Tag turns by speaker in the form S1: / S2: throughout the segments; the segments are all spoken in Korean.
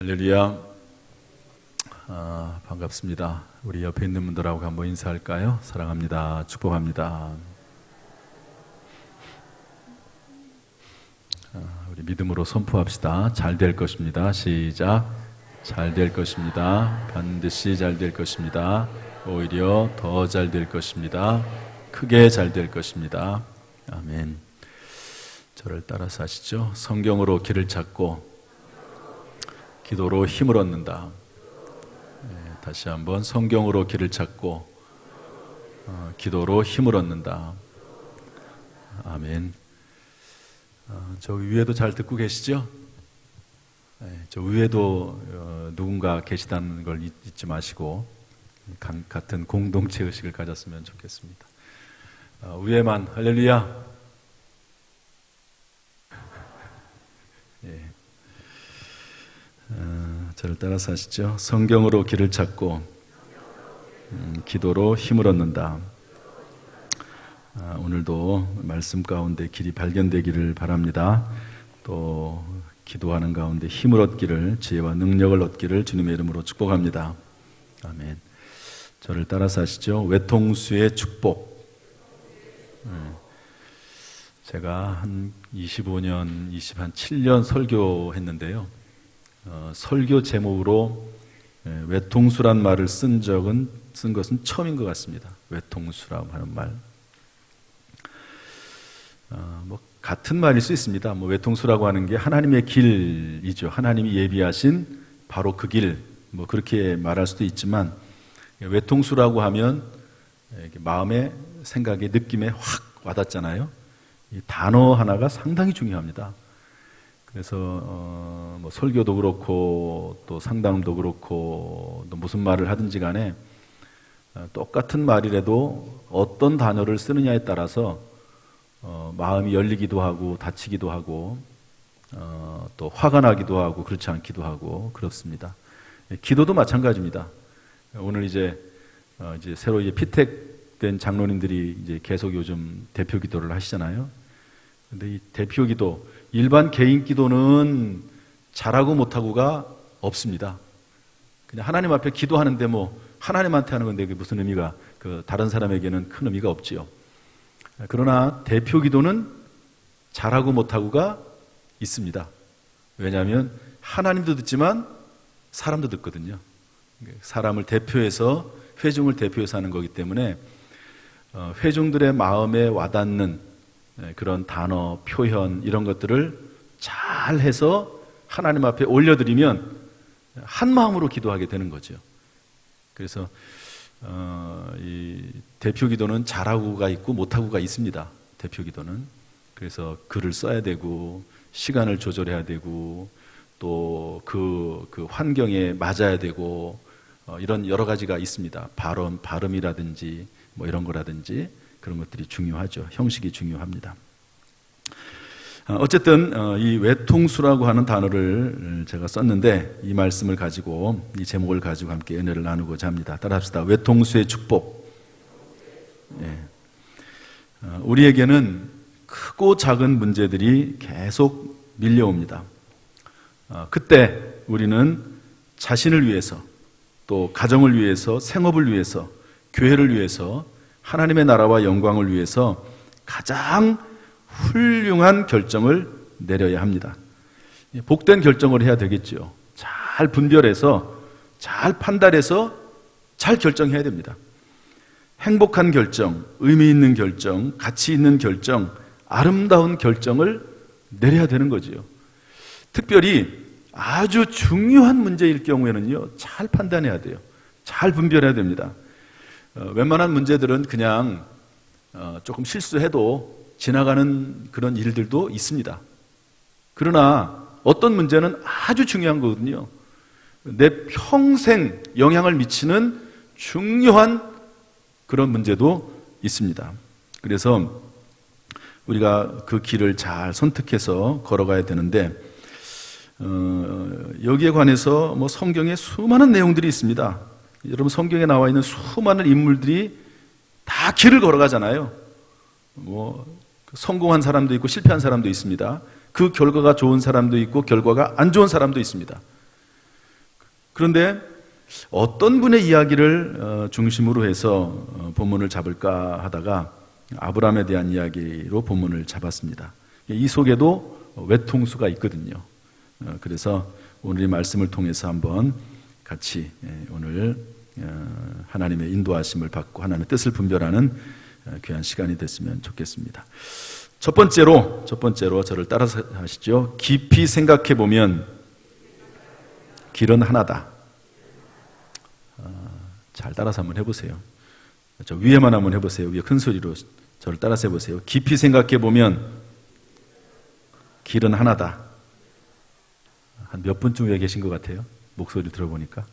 S1: 할렐루야. 반갑습니다. 우리 옆에 있는 분들하고 한번 인사할까요? 사랑합니다. 축복합니다. 우리 믿음으로 선포합시다. 잘 될 것입니다. 시작. 잘 될 것입니다. 반드시 잘 될 것입니다. 오히려 더 잘 될 것입니다. 크게 잘 될 것입니다. 아멘. 저를 따라서 하시죠. 성경으로 길을 찾고 기도로 힘을 얻는다. 다시 한번 성경으로 길을 찾고 기도로 힘을 얻는다. 아멘. 저 위에도 잘 듣고 계시죠? 저 위에도 누군가 계시다는 걸 잊지 마시고 같은 공동체 의식을 가졌으면 좋겠습니다. 위에만 할렐루야. 저를 따라서 하시죠. 성경으로 길을 찾고 기도로 힘을 얻는다. 오늘도 말씀 가운데 길이 발견되기를 바랍니다. 또 기도하는 가운데 힘을 얻기를, 지혜와 능력을 얻기를 주님의 이름으로 축복합니다. 아멘. 저를 따라서 하시죠. 외통수의 축복. 제가 한 25년, 27년 설교했는데요. 설교 제목으로 외통수란 말을 쓴 것은 처음인 것 같습니다. 외통수라고 하는 말. 같은 말일 수 있습니다. 외통수라고 하는 게 하나님의 길이죠. 하나님이 예비하신 바로 그 길. 그렇게 말할 수도 있지만 외통수라고 하면 마음에, 생각에, 느낌에 확 와닿잖아요. 이 단어 하나가 상당히 중요합니다. 그래서 설교도 그렇고 또 상담도 그렇고 또 무슨 말을 하든지 간에 똑같은 말이라도 어떤 단어를 쓰느냐에 따라서 마음이 열리기도 하고 다치기도 하고 또 화가 나기도 하고 그렇지 않기도 하고 그렇습니다. 기도도 마찬가지입니다. 오늘 이제 새로 피택된 장로님들이 이제 계속 요즘 대표 기도를 하시잖아요. 근데 이 대표 기도, 일반 개인 기도는 잘하고 못하고가 없습니다. 그냥 하나님 앞에 기도하는데 하나님한테 하는 건데 그게 무슨 의미가, 다른 사람에게는 큰 의미가 없지요. 그러나 대표 기도는 잘하고 못하고가 있습니다. 왜냐하면 하나님도 듣지만 사람도 듣거든요. 사람을 대표해서, 회중을 대표해서 하는 거기 때문에 회중들의 마음에 와닿는 그런 단어, 표현 이런 것들을 잘 해서 하나님 앞에 올려드리면 한 마음으로 기도하게 되는 거죠. 그래서 이 대표 기도는 잘하고가 있고 못하고가 있습니다. 대표 기도는. 그래서 글을 써야 되고 시간을 조절해야 되고 또 그 환경에 맞아야 되고 이런 여러 가지가 있습니다. 발음이라든지 이런 거라든지 그런 것들이 중요하죠. 형식이 중요합니다. 어쨌든 이 외통수라고 하는 단어를 제가 썼는데 이 말씀을 가지고, 이 제목을 가지고 함께 은혜를 나누고자 합니다. 따라합시다. 외통수의 축복. 우리에게는 크고 작은 문제들이 계속 밀려옵니다. 그때 우리는 자신을 위해서, 또 가정을 위해서, 생업을 위해서, 교회를 위해서, 하나님의 나라와 영광을 위해서 가장 훌륭한 결정을 내려야 합니다. 복된 결정을 해야 되겠죠. 잘 분별해서, 잘 판단해서 잘 결정해야 됩니다. 행복한 결정, 의미 있는 결정, 가치 있는 결정, 아름다운 결정을 내려야 되는 거지요. 특별히 아주 중요한 문제일 경우에는요, 잘 판단해야 돼요. 잘 분별해야 됩니다. 웬만한 문제들은 그냥 조금 실수해도 지나가는 그런 일들도 있습니다. 그러나 어떤 문제는 아주 중요한 거거든요. 내 평생 영향을 미치는 중요한 그런 문제도 있습니다. 그래서 우리가 그 길을 잘 선택해서 걸어가야 되는데 여기에 관해서 성경에 수많은 내용들이 있습니다. 여러분, 성경에 나와 있는 수많은 인물들이 다 길을 걸어가잖아요. 성공한 사람도 있고 실패한 사람도 있습니다. 그 결과가 좋은 사람도 있고 결과가 안 좋은 사람도 있습니다. 그런데 어떤 분의 이야기를 중심으로 해서 본문을 잡을까 하다가 아브라함에 대한 이야기로 본문을 잡았습니다. 이 속에도 외통수가 있거든요. 그래서 오늘 이 말씀을 통해서 한번 같이 오늘 하나님의 인도하심을 받고 하나님의 뜻을 분별하는 귀한 시간이 됐으면 좋겠습니다. 첫 번째로 저를 따라서 하시죠. 깊이 생각해 보면 길은 하나다. 잘 따라서 한번 해보세요. 저 위에만 한번 해보세요. 위에 큰 소리로 저를 따라서 해보세요. 깊이 생각해 보면 길은 하나다. 한 몇 분쯤 왜 계신 것 같아요? 목소리 들어보니까.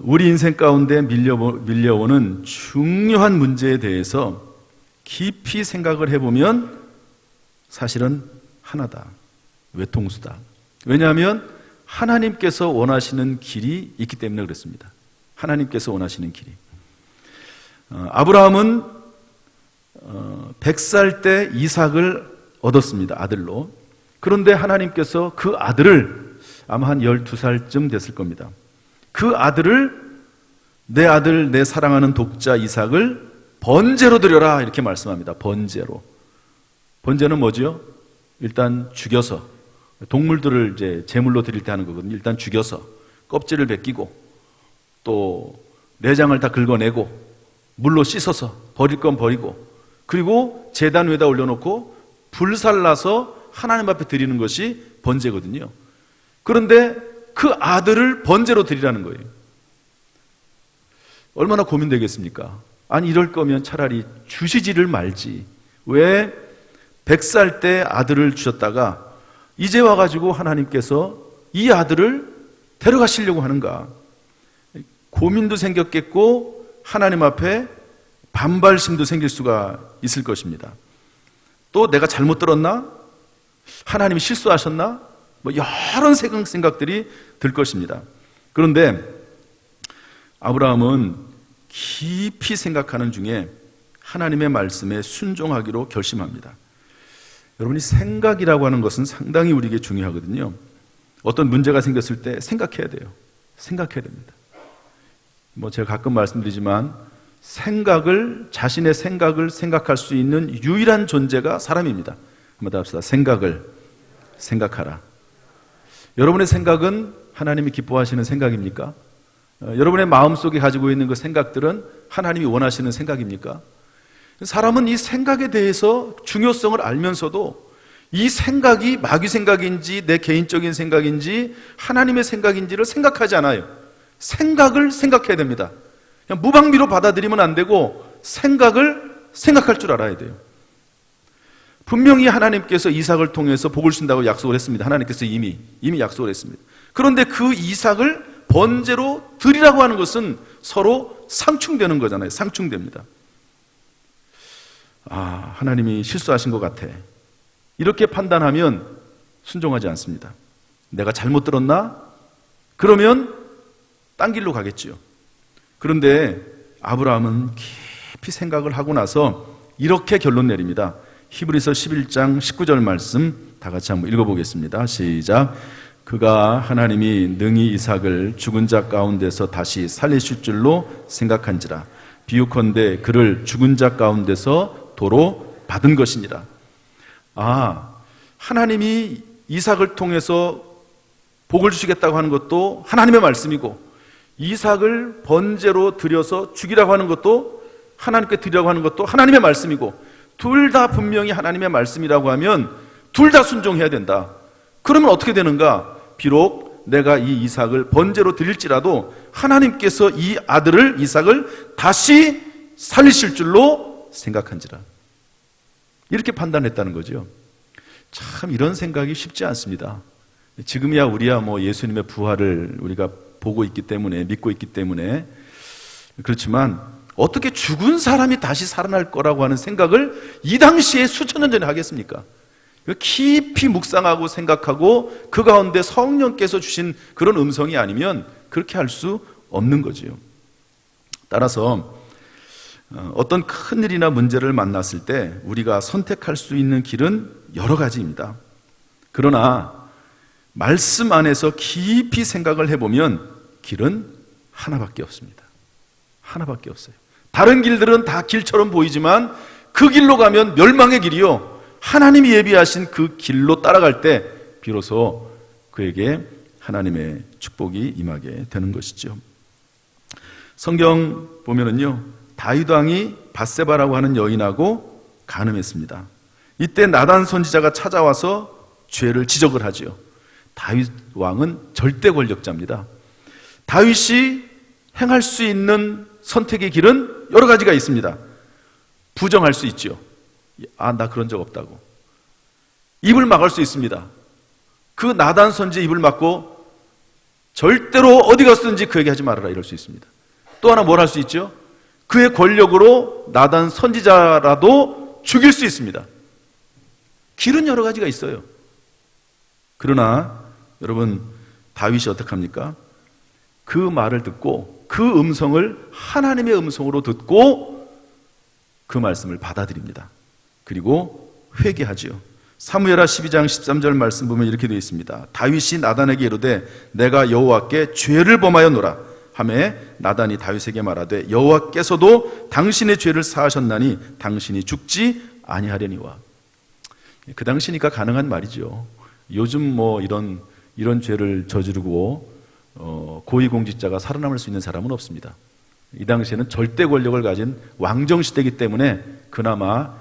S1: 우리 인생 가운데 밀려오는 중요한 문제에 대해서 깊이 생각을 해보면 사실은 하나다. 외통수다. 왜냐하면 하나님께서 원하시는 길이 있기 때문에 그렇습니다. 하나님께서 원하시는 길이. 아브라함은 100살 때 이삭을 얻었습니다. 아들로. 그런데 하나님께서 그 아들을 아마 한 12살쯤 됐을 겁니다. 그 아들을 내 아들, 내 사랑하는 독자 이삭을 번제로 드려라 이렇게 말씀합니다. 번제로. 번제는 뭐죠? 일단 죽여서 동물들을 이제 제물로 드릴 때 하는 거거든요. 일단 죽여서 껍질을 벗기고 또 내장을 다 긁어내고 물로 씻어서 버릴 건 버리고 그리고 제단 위에다 올려놓고 불살라서 하나님 앞에 드리는 것이 번제거든요. 그런데 그 아들을 번제로 드리라는 거예요. 얼마나 고민되겠습니까? 아니 이럴 거면 차라리 주시지를 말지. 왜 100살 때 아들을 주셨다가 이제 와가지고 하나님께서 이 아들을 데려가시려고 하는가? 고민도 생겼겠고 하나님 앞에 반발심도 생길 수가 있을 것입니다. 또 내가 잘못 들었나? 하나님이 실수하셨나? 뭐 여러 생각들이 들 것입니다. 그런데 아브라함은 깊이 생각하는 중에 하나님의 말씀에 순종하기로 결심합니다. 여러분이 생각이라고 하는 것은 상당히 우리에게 중요하거든요. 어떤 문제가 생겼을 때 생각해야 돼요. 생각해야 됩니다. 뭐 제가 가끔 말씀드리지만 자신의 생각을 생각할 수 있는 유일한 존재가 사람입니다. 한번 더 합시다. 생각하라. 여러분의 생각은 하나님이 기뻐하시는 생각입니까? 여러분의 마음속에 가지고 있는 그 생각들은 하나님이 원하시는 생각입니까? 사람은 이 생각에 대해서 중요성을 알면서도 이 생각이 마귀 생각인지 내 개인적인 생각인지 하나님의 생각인지를 생각하지 않아요. 생각을 생각해야 됩니다. 그냥 무방비로 받아들이면 안 되고 생각을 생각할 줄 알아야 돼요. 분명히 하나님께서 이삭을 통해서 복을 준다고 약속을 했습니다. 하나님께서 이미 약속을 했습니다. 그런데 그 이삭을 번제로 드리라고 하는 것은 서로 상충되는 거잖아요. 상충됩니다. 하나님이 실수하신 것 같아. 이렇게 판단하면 순종하지 않습니다. 내가 잘못 들었나? 그러면 딴 길로 가겠지요. 그런데 아브라함은 깊이 생각을 하고 나서 이렇게 결론 내립니다. 히브리서 11장 19절 말씀 다 같이 한번 읽어보겠습니다. 시작. 그가 하나님이 능히 이삭을 죽은 자 가운데서 다시 살리실 줄로 생각한지라. 비유컨대 그를 죽은 자 가운데서 도로 받은 것이니라. 하나님이 이삭을 통해서 복을 주시겠다고 하는 것도 하나님의 말씀이고 이삭을 번제로 드려서 죽이라고 하는 것도 하나님께 드리라고 하는 것도 하나님의 말씀이고 둘 다 분명히 하나님의 말씀이라고 하면 둘 다 순종해야 된다. 그러면 어떻게 되는가? 비록 내가 이 이삭을 번제로 드릴지라도 하나님께서 이 아들을 이삭을 다시 살리실 줄로 생각한지라. 이렇게 판단했다는 거죠. 참 이런 생각이 쉽지 않습니다. 지금이야 우리야 뭐 예수님의 부활을 우리가 보고 있기 때문에 믿고 있기 때문에 그렇지만 어떻게 죽은 사람이 다시 살아날 거라고 하는 생각을 이 당시에 수천 년 전에 하겠습니까? 깊이 묵상하고 생각하고 그 가운데 성령께서 주신 그런 음성이 아니면 그렇게 할 수 없는 거지요. 따라서 어떤 큰 일이나 문제를 만났을 때 우리가 선택할 수 있는 길은 여러 가지입니다. 그러나 말씀 안에서 깊이 생각을 해보면 길은 하나밖에 없습니다. 하나밖에 없어요. 다른 길들은 다 길처럼 보이지만 그 길로 가면 멸망의 길이요, 하나님이 예비하신 그 길로 따라갈 때 비로소 그에게 하나님의 축복이 임하게 되는 것이죠. 성경 보면은요, 다윗 왕이 밧세바라고 하는 여인하고 간음했습니다. 이때 나단 선지자가 찾아와서 죄를 지적을 하죠. 다윗 왕은 절대 권력자입니다. 다윗이 행할 수 있는 선택의 길은 여러 가지가 있습니다. 부정할 수 있죠. 나 그런 적 없다고. 입을 막을 수 있습니다. 그 나단 선지의 입을 막고 절대로 어디 갔든지 그 얘기하지 말아라, 이럴 수 있습니다. 또 하나 뭘 할 수 있죠? 그의 권력으로 나단 선지자라도 죽일 수 있습니다. 길은 여러 가지가 있어요. 그러나 여러분, 다윗이 어떻게 합니까? 그 말을 듣고 그 음성을 하나님의 음성으로 듣고 그 말씀을 받아들입니다. 그리고 회개하지요. 사무엘하 12장 13절 말씀 보면 이렇게 되어 있습니다. 다윗이 나단에게 이르되 내가 여호와께 죄를 범하였노라 하매 나단이 다윗에게 말하되 여호와께서도 당신의 죄를 사하셨나니 당신이 죽지 아니하려니와. 그 당시니까 가능한 말이죠. 요즘 뭐 이런 죄를 저지르고 고위공직자가 살아남을 수 있는 사람은 없습니다. 이 당시에는 절대 권력을 가진 왕정 시대이기 때문에 그나마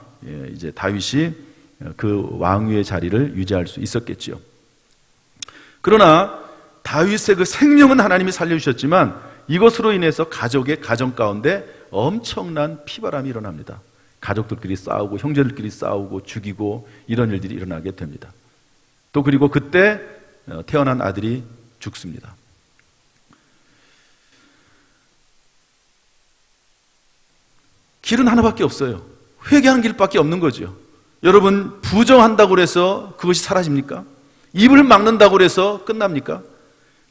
S1: 이제 다윗이 그 왕위의 자리를 유지할 수 있었겠지요. 그러나 다윗의 그 생명은 하나님이 살려주셨지만 이것으로 인해서 가정 가운데 엄청난 피바람이 일어납니다. 가족들끼리 싸우고 형제들끼리 싸우고 죽이고 이런 일들이 일어나게 됩니다. 또 그리고 그때 태어난 아들이 죽습니다. 길은 하나밖에 없어요. 회개하는 길밖에 없는 거죠. 여러분, 부정한다고 해서 그것이 사라집니까? 입을 막는다고 해서 끝납니까?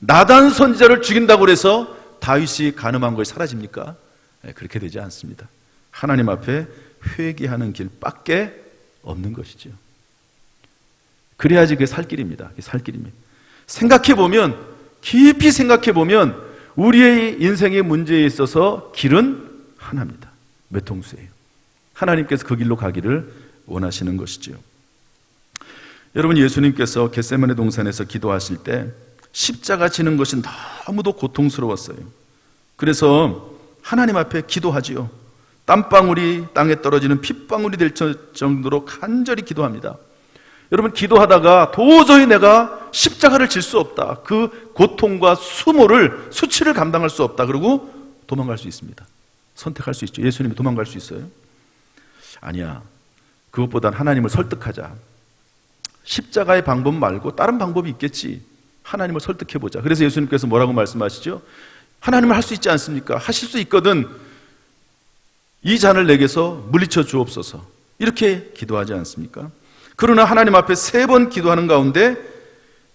S1: 나단 선지자를 죽인다고 해서 다윗이 간음한 것이 사라집니까? 그렇게 되지 않습니다. 하나님 앞에 회개하는 길밖에 없는 것이죠. 그래야지 그게 살 길입니다. 그게 살 길입니다. 생각해보면, 깊이 생각해보면 우리의 인생의 문제에 있어서 길은 하나입니다. 외통수예요. 하나님께서 그 길로 가기를 원하시는 것이죠. 여러분, 예수님께서 겟세마네 동산에서 기도하실 때 십자가 지는 것이 너무도 고통스러웠어요. 그래서 하나님 앞에 기도하지요. 땀방울이 땅에 떨어지는 핏방울이 될 정도로 간절히 기도합니다. 여러분, 기도하다가 도저히 내가 십자가를 질 수 없다, 그 고통과 수치를 감당할 수 없다, 그리고 도망갈 수 있습니다. 선택할 수 있죠. 예수님이 도망갈 수 있어요? 아니야. 그것보단 하나님을 설득하자. 십자가의 방법 말고 다른 방법이 있겠지. 하나님을 설득해보자. 그래서 예수님께서 뭐라고 말씀하시죠? 하나님은 할 수 있지 않습니까? 하실 수 있거든 이 잔을 내게서 물리쳐 주옵소서, 이렇게 기도하지 않습니까? 그러나 하나님 앞에 3번 기도하는 가운데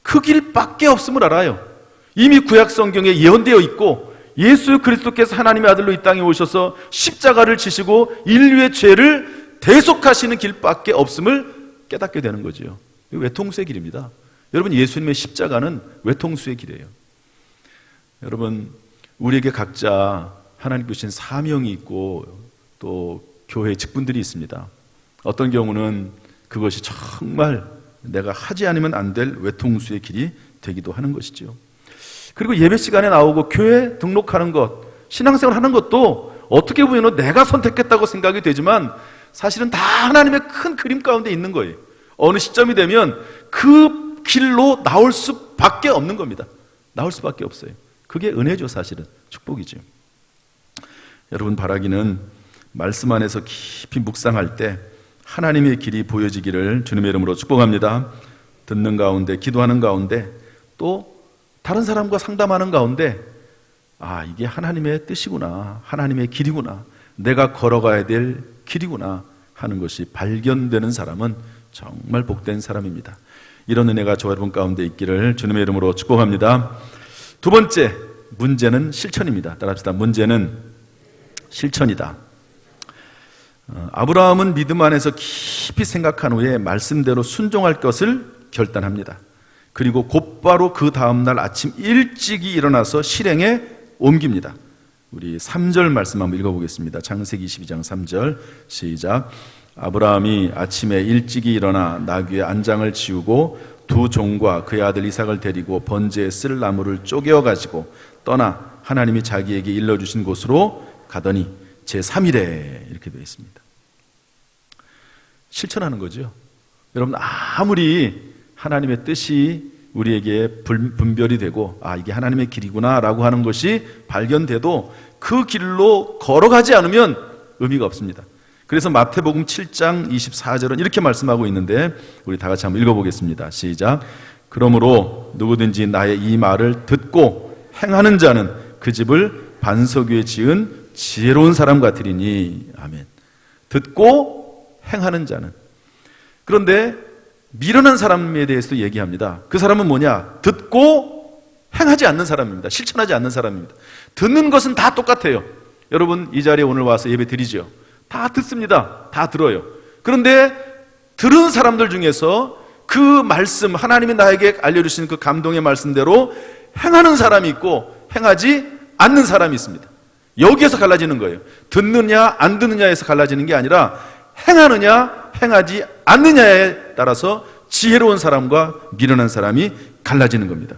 S1: 그 길밖에 없음을 알아요. 이미 구약 성경에 예언되어 있고 예수 그리스도께서 하나님의 아들로 이 땅에 오셔서 십자가를 지시고 인류의 죄를 대속하시는 길밖에 없음을 깨닫게 되는 거지요. 외통수의 길입니다. 여러분, 예수님의 십자가는 외통수의 길이에요. 여러분, 우리에게 각자 하나님 주신 사명이 있고 또 교회 직분들이 있습니다. 어떤 경우는 그것이 정말 내가 하지 않으면 안 될 외통수의 길이 되기도 하는 것이죠. 그리고 예배 시간에 나오고 교회 등록하는 것, 신앙생활 하는 것도 어떻게 보면 내가 선택했다고 생각이 되지만 사실은 다 하나님의 큰 그림 가운데 있는 거예요. 어느 시점이 되면 그 길로 나올 수밖에 없는 겁니다. 나올 수밖에 없어요. 그게 은혜죠. 사실은 축복이죠. 여러분, 바라기는 말씀 안에서 깊이 묵상할 때 하나님의 길이 보여지기를 주님의 이름으로 축복합니다. 듣는 가운데, 기도하는 가운데, 또 다른 사람과 상담하는 가운데 이게 하나님의 뜻이구나, 하나님의 길이구나, 내가 걸어가야 될 길이구나 하는 것이 발견되는 사람은 정말 복된 사람입니다. 이런 은혜가 저와 여러분 가운데 있기를 주님의 이름으로 축복합니다. 두 번째, 문제는 실천입니다. 따라합시다. 문제는 실천이다. 아브라함은 믿음 안에서 깊이 생각한 후에 말씀대로 순종할 것을 결단합니다. 그리고 곧바로 그 다음날 아침 일찍이 일어나서 실행에 옮깁니다. 우리 3절 말씀 한번 읽어보겠습니다. 창세기 22장 3절 시작. 아브라함이 아침에 일찍이 일어나 나귀의 안장을 지우고 두 종과 그의 아들 이삭을 데리고 번제에 쓸 나무를 쪼개어 가지고 떠나 하나님이 자기에게 일러주신 곳으로 가더니 제3일에 이렇게 되어 있습니다. 실천하는 거죠. 여러분, 아무리 하나님의 뜻이 우리에게 분별이 되고 이게 하나님의 길이구나 라고 하는 것이 발견돼도 그 길로 걸어가지 않으면 의미가 없습니다. 그래서 마태복음 7장 24절은 이렇게 말씀하고 있는데 우리 다 같이 한번 읽어보겠습니다. 시작. 그러므로 누구든지 나의 이 말을 듣고 행하는 자는 그 집을 반석 위에 지은 지혜로운 사람 같으리니. 아멘. 듣고 행하는 자는. 그런데 미련한 사람에 대해서도 얘기합니다. 그 사람은 뭐냐? 듣고 행하지 않는 사람입니다. 실천하지 않는 사람입니다. 듣는 것은 다 똑같아요. 여러분, 이 자리에 오늘 와서 예배 드리죠. 다 듣습니다. 다 들어요. 그런데 들은 사람들 중에서 그 말씀, 하나님이 나에게 알려주신 그 감동의 말씀대로 행하는 사람이 있고 행하지 않는 사람이 있습니다. 여기에서 갈라지는 거예요. 듣느냐 안 듣느냐에서 갈라지는 게 아니라 행하느냐 행하지 않느냐에 따라서 지혜로운 사람과 미련한 사람이 갈라지는 겁니다.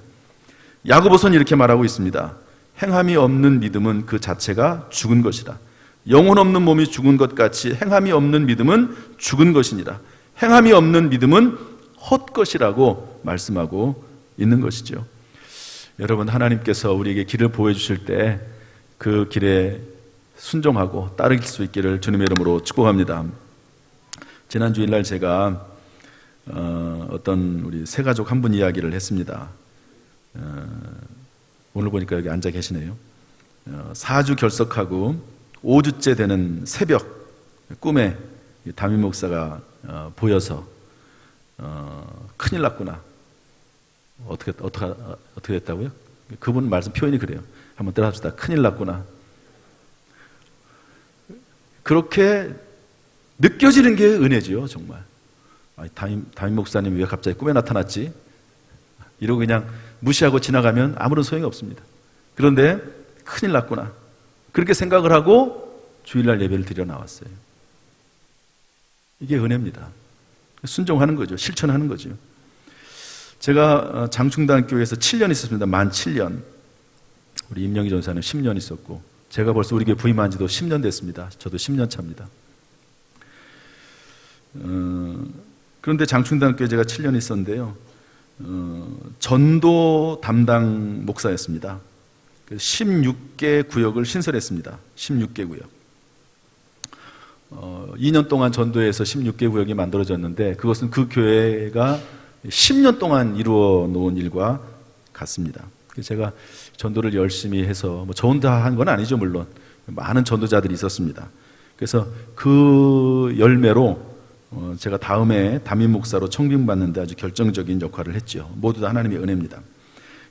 S1: 야고보서는 이렇게 말하고 있습니다. 행함이 없는 믿음은 그 자체가 죽은 것이다. 영혼 없는 몸이 죽은 것 같이 행함이 없는 믿음은 죽은 것이니라. 행함이 없는 믿음은 헛것이라고 말씀하고 있는 것이죠. 여러분, 하나님께서 우리에게 길을 보여주실 때 그 길에 순종하고 따를 수 있기를 주님의 이름으로 축복합니다. 지난 주일날 제가 어떤 우리 세 가족 한 분 이야기를 했습니다. 오늘 보니까 여기 앉아 계시네요. 4주 결석하고 5주째 되는 새벽 꿈에 담임 목사가 보여서 큰일 났구나. 어떻게 됐다고요? 그분 말씀 표현이 그래요. 한번 따라합시다. 큰일 났구나. 그렇게 느껴지는 게 은혜지요, 정말. 담임 목사님이 왜 갑자기 꿈에 나타났지? 이러고 그냥 무시하고 지나가면 아무런 소용이 없습니다. 그런데 큰일 났구나. 그렇게 생각을 하고 주일날 예배를 드려 나왔어요. 이게 은혜입니다. 순종하는 거죠. 실천하는 거죠. 제가 장충단교회에서 7년 있었습니다. 만 7년. 우리 임영희 전사는 10년 있었고 제가 벌써 우리 교회 부임한 지도 10년 됐습니다. 저도 10년 차입니다. 그런데 장충단교회 제가 7년 있었는데요. 전도 담당 목사였습니다. 16개 구역을 신설했습니다. 16개 구역. 2년 동안 전도해서 16개 구역이 만들어졌는데 그것은 그 교회가 10년 동안 이루어 놓은 일과 같습니다. 제가 전도를 열심히 해서 저 혼자 한 건 아니죠, 물론. 많은 전도자들이 있었습니다. 그래서 그 열매로 제가 다음에 담임 목사로 청빙받는데 아주 결정적인 역할을 했죠. 모두 다 하나님의 은혜입니다.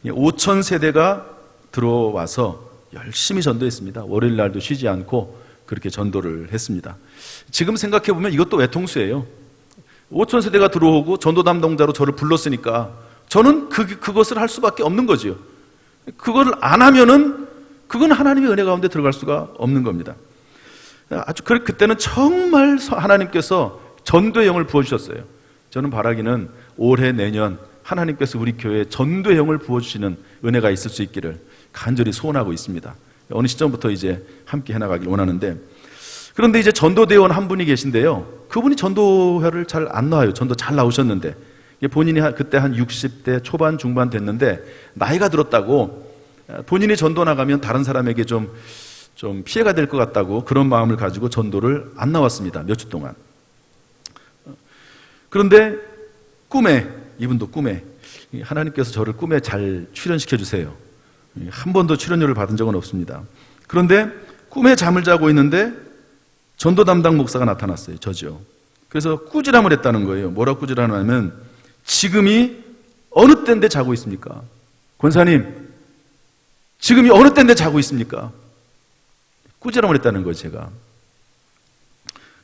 S1: 5천 세대가 들어와서 열심히 전도했습니다. 월요일 날도 쉬지 않고 그렇게 전도를 했습니다. 지금 생각해보면 이것도 외통수예요. 5천 세대가 들어오고 전도 담당자로 저를 불렀으니까 저는 그것을 할 수밖에 없는 거죠. 그걸 안 하면은 그건 하나님의 은혜 가운데 들어갈 수가 없는 겁니다. 아주 그때는 정말 하나님께서 전도의 영을 부어주셨어요. 저는 바라기는 올해 내년 하나님께서 우리 교회에 전도의 영을 부어주시는 은혜가 있을 수 있기를 간절히 소원하고 있습니다. 어느 시점부터 이제 함께 해나가길 원하는데, 그런데 이제 전도대원 한 분이 계신데요. 그분이 전도회를 잘 안 나와요. 전도 잘 나오셨는데 본인이 그때 한 60대 초반 중반 됐는데 나이가 들었다고 본인이 전도 나가면 다른 사람에게 좀 피해가 될 것 같다고 그런 마음을 가지고 전도를 안 나왔습니다. 몇 주 동안. 그런데 이분도 꿈에 하나님께서 저를 꿈에 잘 출연시켜 주세요. 한 번도 출연료를 받은 적은 없습니다. 그런데 꿈에 잠을 자고 있는데 전도 담당 목사가 나타났어요. 저죠. 그래서 꾸지람을 했다는 거예요. 뭐라고 꾸지람하냐면 지금이 어느 때인데 자고 있습니까? 권사님, 지금이 어느 때인데 자고 있습니까? 꾸지람을 했다는 거예요, 제가.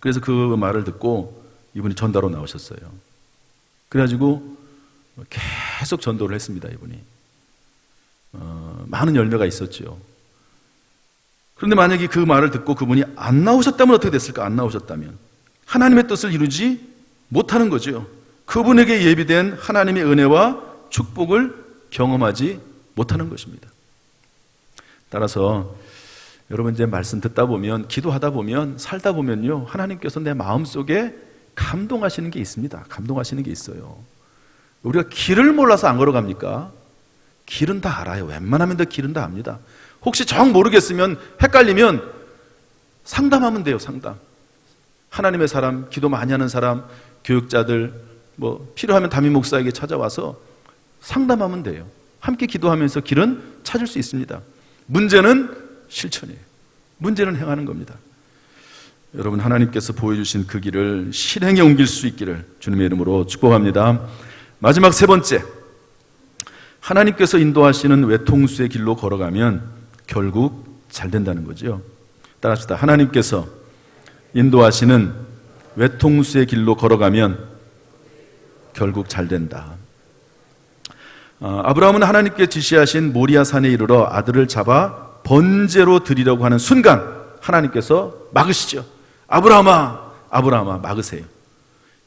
S1: 그래서 그 말을 듣고 이분이 전도로 나오셨어요. 그래가지고 계속 전도를 했습니다. 이분이 많은 열매가 있었죠. 그런데 만약에 그 말을 듣고 그분이 안 나오셨다면 어떻게 됐을까? 안 나오셨다면 하나님의 뜻을 이루지 못하는 거죠. 그분에게 예비된 하나님의 은혜와 축복을 경험하지 못하는 것입니다. 따라서 여러분 이제 말씀 듣다 보면, 기도하다 보면, 살다 보면요, 하나님께서 내 마음속에 감동하시는 게 있습니다. 감동하시는 게 있어요. 우리가 길을 몰라서 안 걸어갑니까? 길은 다 알아요. 웬만하면 다 길은 다 압니다. 혹시 정 모르겠으면, 헷갈리면 상담하면 돼요. 상담. 하나님의 사람, 기도 많이 하는 사람, 교육자들, 필요하면 담임 목사에게 찾아와서 상담하면 돼요. 함께 기도하면서 길은 찾을 수 있습니다. 문제는 실천이에요. 문제는 행하는 겁니다. 여러분, 하나님께서 보여주신 그 길을 실행에 옮길 수 있기를 주님의 이름으로 축복합니다. 마지막 세 번째, 하나님께서 인도하시는 외통수의 길로 걸어가면 결국 잘 된다는 거죠. 따라합시다. 하나님께서 인도하시는 외통수의 길로 걸어가면 결국 잘 된다. 아브라함은 하나님께 지시하신 모리아 산에 이르러 아들을 잡아 번제로 드리려고 하는 순간 하나님께서 막으시죠. 아브라함아, 아브라함아, 막으세요.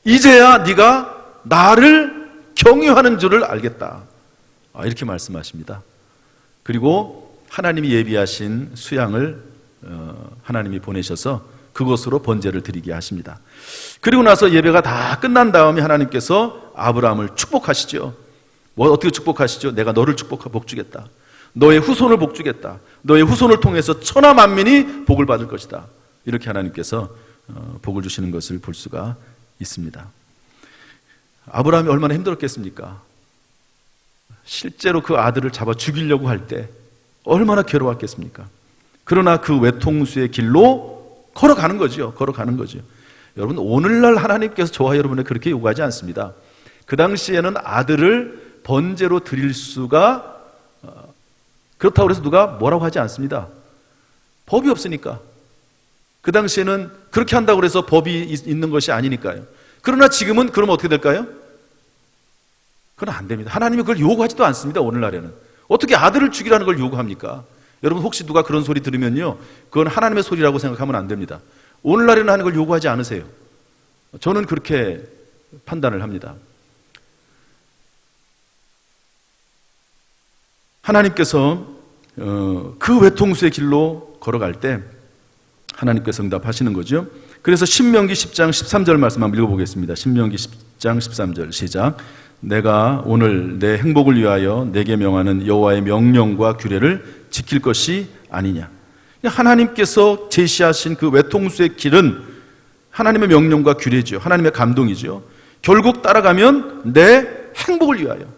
S1: 이제야 네가 나를 경유하는 줄을 알겠다. 이렇게 말씀하십니다. 그리고 하나님이 예비하신 수양을 하나님이 보내셔서 그것으로 번제를 드리게 하십니다. 그리고 나서 예배가 다 끝난 다음에 하나님께서 아브라함을 축복하시죠. 어떻게 축복하시죠? 내가 너를 복주겠다. 너의 후손을 복주겠다. 너의 후손을 통해서 천하 만민이 복을 받을 것이다. 이렇게 하나님께서 복을 주시는 것을 볼 수가 있습니다. 아브라함이 얼마나 힘들었겠습니까? 실제로 그 아들을 잡아 죽이려고 할 때 얼마나 괴로웠겠습니까? 그러나 그 외통수의 길로 걸어가는 거죠. 걸어가는 거죠. 여러분, 오늘날 하나님께서 저와 여러분을 그렇게 요구하지 않습니다. 그 당시에는 아들을 번제로 드릴 수가, 그렇다고 해서 누가 뭐라고 하지 않습니다. 법이 없으니까. 그 당시에는 그렇게 한다고 해서 법이 있는 것이 아니니까요. 그러나 지금은 그럼 어떻게 될까요? 그건 안 됩니다. 하나님이 그걸 요구하지도 않습니다. 오늘날에는. 어떻게 아들을 죽이라는 걸 요구합니까? 여러분, 혹시 누가 그런 소리 들으면요, 그건 하나님의 소리라고 생각하면 안 됩니다. 오늘날에는 하는 걸 요구하지 않으세요. 저는 그렇게 판단을 합니다. 하나님께서 그 외통수의 길로 걸어갈 때 하나님께서 응답하시는 거죠. 그래서 신명기 10장 13절 말씀 한번 읽어보겠습니다. 신명기 10장 13절 시작. 내가 오늘 내 행복을 위하여 내게 명하는 여호와의 명령과 규례를 지킬 것이 아니냐. 하나님께서 제시하신 그 외통수의 길은 하나님의 명령과 규례죠. 하나님의 감동이죠. 결국 따라가면 내 행복을 위하여.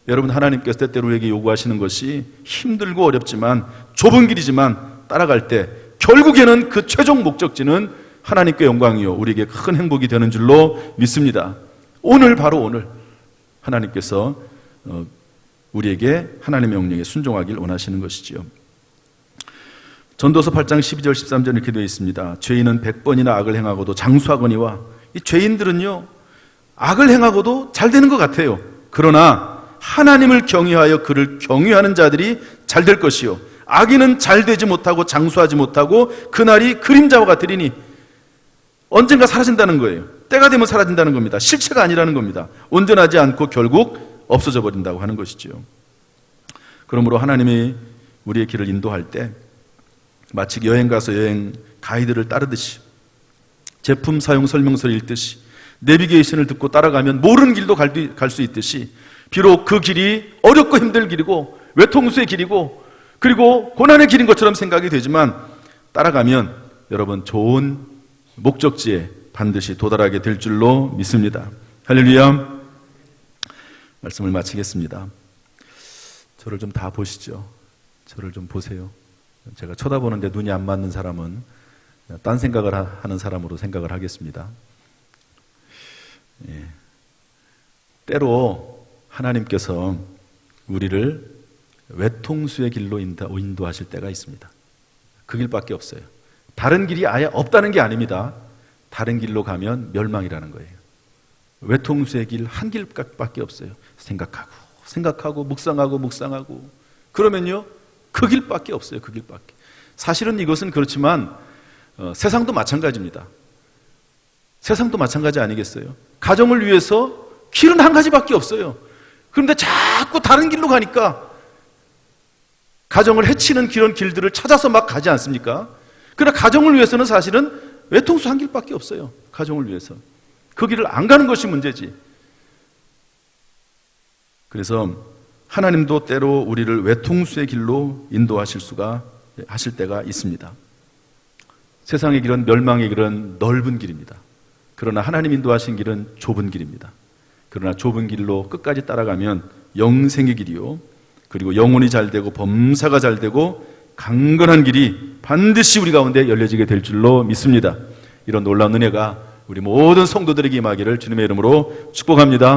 S1: 여러분, 하나님께서 때때로 우리에게 요구하시는 것이 힘들고 어렵지만, 좁은 길이지만 따라갈 때 결국에는 그 최종 목적지는 하나님께 영광이요 우리에게 큰 행복이 되는 줄로 믿습니다. 오늘, 바로 오늘 하나님께서 우리에게 하나님의 명령에 순종하길 원하시는 것이지요. 전도서 8장 12절 13절 이렇게 되어 있습니다. 죄인은 100번이나 악을 행하고도 장수하거니와. 이 죄인들은요, 악을 행하고도 잘 되는 것 같아요. 그러나 하나님을 경외하여 그를 경외하는 자들이 잘 될 것이요 악인은 잘 되지 못하고 장수하지 못하고 그날이 그림자와 같으리니. 언젠가 사라진다는 거예요. 때가 되면 사라진다는 겁니다. 실체가 아니라는 겁니다. 온전하지 않고 결국 없어져 버린다고 하는 것이죠. 그러므로 하나님이 우리의 길을 인도할 때 마치 여행 가서 여행 가이드를 따르듯이, 제품 사용 설명서를 읽듯이, 내비게이션을 듣고 따라가면 모르는 길도 갈 수 있듯이, 비록 그 길이 어렵고 힘든 길이고 외통수의 길이고 그리고 고난의 길인 것처럼 생각이 되지만 따라가면 여러분 좋은 목적지에 반드시 도달하게 될 줄로 믿습니다. 할렐루야. 말씀을 마치겠습니다. 저를 좀 다 보시죠. 저를 좀 보세요. 제가 쳐다보는데 눈이 안 맞는 사람은 딴 생각을 하는 사람으로 생각을 하겠습니다. 예. 때로 하나님께서 우리를 외통수의 길로 인도하실 때가 있습니다. 그 길밖에 없어요. 다른 길이 아예 없다는 게 아닙니다. 다른 길로 가면 멸망이라는 거예요. 외통수의 길 한 길밖에 없어요. 생각하고 묵상하고 그러면요 그 길밖에 없어요. 그 길밖에. 사실은 이것은 그렇지만 세상도 마찬가지입니다. 세상도 마찬가지 아니겠어요? 가정을 위해서 길은 한 가지밖에 없어요. 그런데 자꾸 다른 길로 가니까 가정을 해치는 그런 길들을 찾아서 막 가지 않습니까? 그러나 가정을 위해서는 사실은 외통수 한 길밖에 없어요. 가정을 위해서. 그 길을 안 가는 것이 문제지. 그래서 하나님도 때로 우리를 외통수의 길로 하실 때가 있습니다. 세상의 길은, 멸망의 길은 넓은 길입니다. 그러나 하나님 인도하신 길은 좁은 길입니다. 그러나 좁은 길로 끝까지 따라가면 영생의 길이요, 그리고 영혼이 잘 되고 범사가 잘 되고 강건한 길이 반드시 우리 가운데 열려지게 될 줄로 믿습니다. 이런 놀라운 은혜가 우리 모든 성도들에게 임하기를 주님의 이름으로 축복합니다.